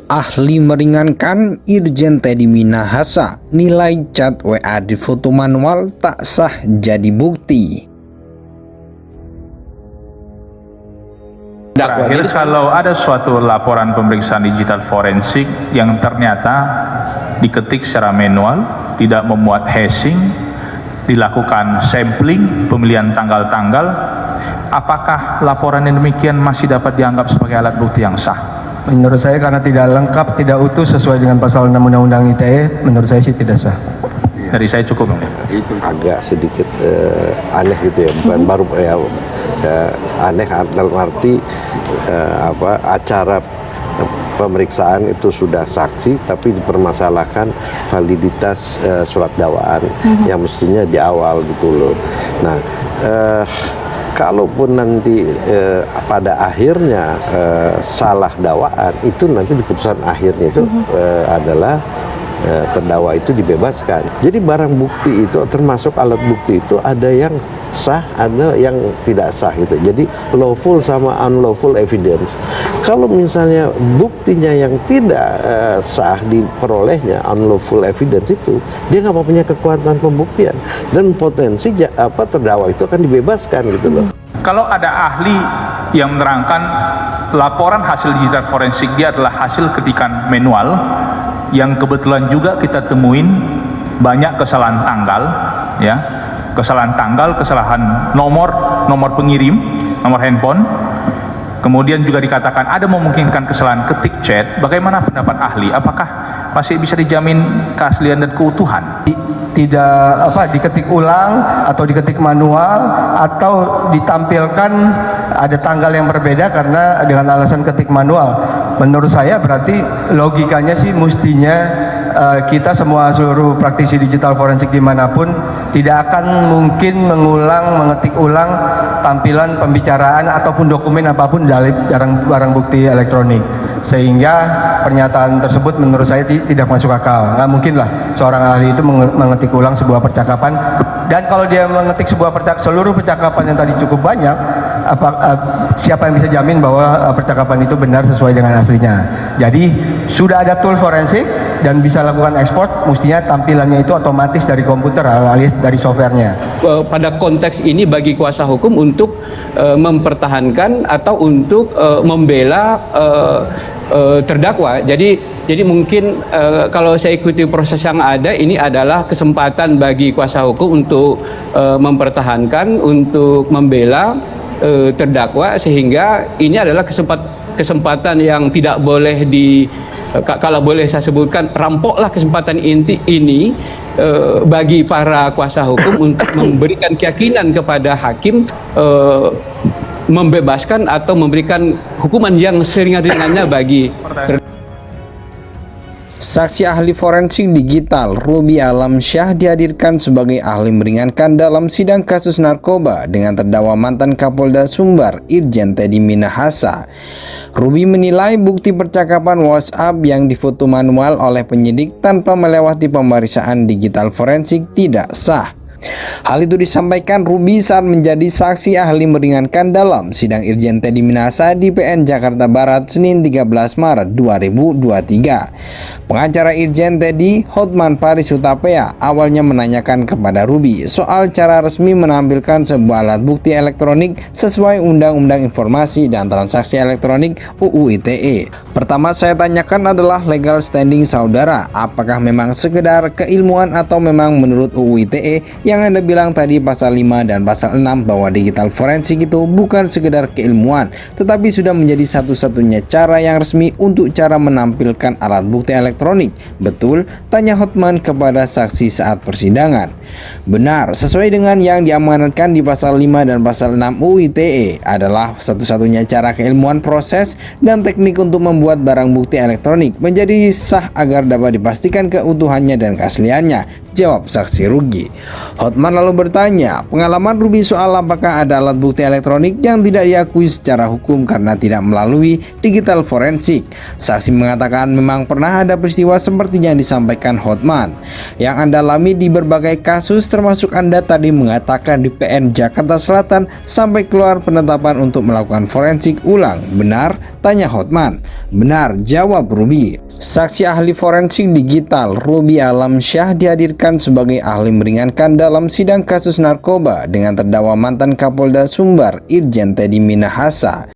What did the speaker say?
Ahli meringankan Irjen Teddy Minahasa, nilai chat WA di foto manual tak sah jadi bukti. Terakhir, kalau ada suatu laporan pemeriksaan digital forensik yang ternyata diketik secara manual, tidak memuat hashing, dilakukan sampling, pemilihan tanggal-tanggal, apakah laporan yang demikian masih dapat dianggap sebagai alat bukti yang sah? Menurut saya karena tidak lengkap, tidak utuh sesuai dengan pasal 6 Undang-Undang ITE, menurut saya sih tidak sah. Dari saya cukup. Agak sedikit aneh gitu ya, bukan baru ya, aneh dalam arti acara pemeriksaan itu sudah saksi tapi dipermasalahkan validitas surat dakwaan yang mestinya di awal gitu loh. Nah, kalaupun nanti pada akhirnya salah dakwaan, itu nanti di putusan akhirnya itu adalah terdakwa itu dibebaskan. Jadi barang bukti itu termasuk alat bukti itu ada yang sah, ada yang tidak sah gitu. Jadi lawful sama unlawful evidence. Kalau misalnya buktinya yang tidak sah diperolehnya, unlawful evidence itu, dia nggak punya kekuatan pembuktian dan potensi terdakwa itu akan dibebaskan gitu loh. Kalau ada ahli yang menerangkan laporan hasil digital forensik dia adalah hasil ketikan manual, yang kebetulan juga kita temuin banyak kesalahan tanggal, ya, kesalahan tanggal, kesalahan nomor pengirim, nomor handphone. Kemudian juga dikatakan ada memungkinkan kesalahan ketik chat. Bagaimana pendapat ahli? Apakah masih bisa dijamin keaslian dan keutuhan? Tidak diketik ulang atau diketik manual atau ditampilkan ada tanggal yang berbeda karena dengan alasan ketik manual. Menurut saya berarti logikanya sih mestinya kita semua seluruh praktisi digital forensik dimanapun tidak akan mungkin mengetik ulang tampilan pembicaraan ataupun dokumen apapun dari barang bukti elektronik, sehingga pernyataan tersebut menurut saya tidak masuk akal. Nggak mungkin lah seorang ahli itu mengetik ulang sebuah percakapan, dan kalau dia mengetik seluruh percakapan yang tadi cukup banyak, siapa yang bisa jamin bahwa percakapan itu benar sesuai dengan aslinya? Jadi sudah ada tool forensik dan bisa lakukan ekspor, mestinya tampilannya itu otomatis dari komputer alias dari softwarenya. Pada konteks ini bagi kuasa hukum untuk mempertahankan atau untuk membela terdakwa. Jadi mungkin kalau saya ikuti proses yang ada, ini adalah kesempatan bagi kuasa hukum untuk mempertahankan, untuk membela terdakwa, sehingga ini adalah kesempatan yang tidak boleh kalau boleh saya sebutkan, rampoklah kesempatan ini bagi para kuasa hukum untuk memberikan keyakinan kepada hakim, membebaskan atau memberikan hukuman yang seringan-ringannya bagi Saksi ahli forensik digital Ruby Alamsyah dihadirkan sebagai ahli meringankan dalam sidang kasus narkoba dengan terdakwa mantan Kapolda Sumbar Irjen Teddy Minahasa. Ruby menilai bukti percakapan WhatsApp yang difoto manual oleh penyidik tanpa melewati pemeriksaan digital forensik tidak sah. Hal itu disampaikan Ruby saat menjadi saksi ahli meringankan dalam sidang Irjen Teddy Minahasa di PN Jakarta Barat Senin 13 Maret 2023. Pengacara Irjen Teddy, Hotman Paris Hutapea, awalnya menanyakan kepada Ruby soal cara resmi menampilkan sebuah alat bukti elektronik sesuai Undang-Undang Informasi dan Transaksi Elektronik UU ITE. Pertama saya tanyakan adalah legal standing saudara, apakah memang sekedar keilmuan atau memang menurut UU ITE yang Anda bilang tadi pasal 5 dan pasal 6 bahwa digital forensik itu bukan sekedar keilmuan, tetapi sudah menjadi satu-satunya cara yang resmi untuk cara menampilkan alat bukti elektronik. Betul? Tanya Hotman kepada saksi saat persidangan. Benar, sesuai dengan yang diamanatkan di pasal 5 dan pasal 6 UU ITE adalah satu-satunya cara keilmuan proses dan teknik untuk membuat barang bukti elektronik menjadi sah agar dapat dipastikan keutuhannya dan keasliannya, jawab saksi Rugi. Hotman lalu bertanya, pengalaman Ruby soal apakah ada alat bukti elektronik yang tidak diakui secara hukum karena tidak melalui digital forensik. Saksi mengatakan memang pernah ada peristiwa seperti yang disampaikan Hotman yang Anda alami di berbagai kasus, termasuk Anda tadi mengatakan di PN Jakarta Selatan sampai keluar penetapan untuk melakukan forensik ulang. Benar? Tanya Hotman. Benar, jawab Ruby. Saksi ahli forensik digital Ruby Alamsyah dihadirkan sebagai ahli meringankan dalam sidang kasus narkoba dengan terdakwa mantan Kapolda Sumbar Irjen Teddy Minahasa.